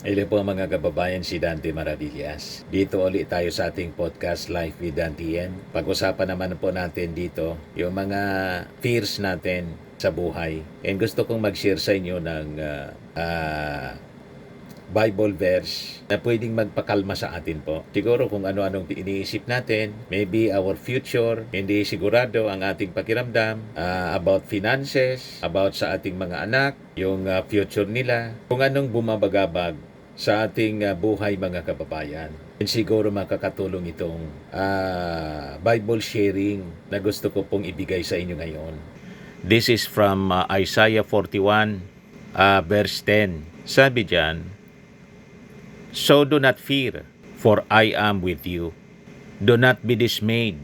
Hello po mga kababayan, si Dante Maravillas. Dito ulit tayo sa ating podcast Life with Dante N. Pag-usapan naman po natin dito yung mga fears natin sa buhay. And gusto kong mag-share sa inyo ng Bible verse na pwedeng magpakalma sa atin po. Siguro kung ano-anong iniisip natin, maybe our future, hindi sigurado ang ating pakiramdam about finances, about sa ating mga anak, yung future nila, kung anong bumabagabag sa ating buhay mga kababayan. And siguro makakatulong itong Bible sharing na gusto ko pong ibigay sa inyo ngayon. This is from Isaiah 41 verse 10. Sabi diyan, "So do not fear, for I am with you. Do not be dismayed,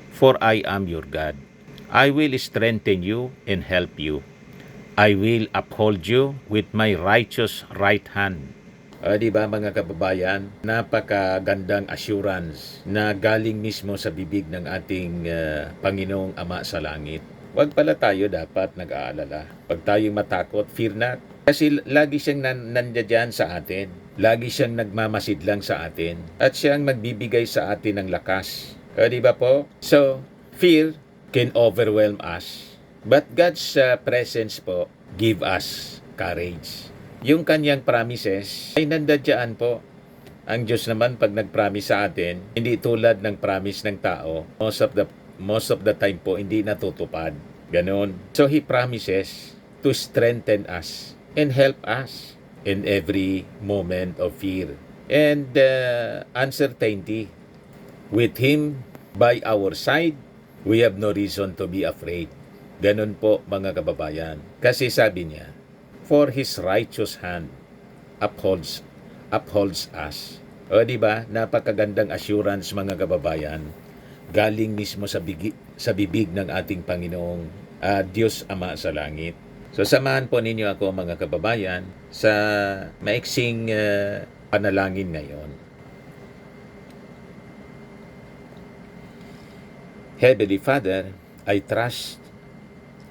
for I am your God. I will strengthen you and help you. I will uphold you with my righteous right hand." Di ba mga kababayan, napakagandang assurance na galing mismo sa bibig ng ating Panginoong Ama sa langit. Huwag pala tayo dapat nag-aalala. Pag tayo matakot, fear not. Kasi lagi siyang nandiyan sa atin. Lagi siyang nagmamasidlang sa atin. At siyang magbibigay sa atin ng lakas. Di ba po? So, fear can overwhelm us. But God's presence po give us courage. Yung kanyang promises ay nandiyan po. Ang Diyos naman pag nag-promise sa atin, hindi tulad ng promise ng tao. Most of the time po hindi natutupad. Ganon. So He promises to strengthen us and help us in every moment of fear and uncertainty. With Him by our side, we have no reason to be afraid. Ganon po mga kababayan. Kasi sabi niya, for His righteous hand upholds us. O di ba? Napakagandang assurance mga kababayan. Galing mismo sa bibig ng ating Panginoong Diyos Ama sa langit. So samahan po ninyo ako mga kababayan sa maiksing panalangin ngayon. Heavenly Father, I trust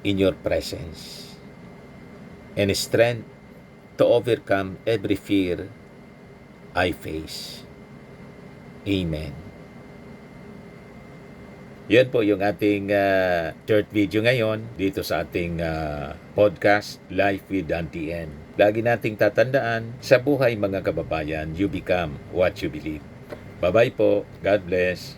in your presence and strength to overcome every fear I face. Amen. Yan po yung ating short video ngayon dito sa ating podcast, Life with Dante N. Lagi nating tatandaan, sa buhay mga kababayan, you become what you believe. Bye-bye po. God bless.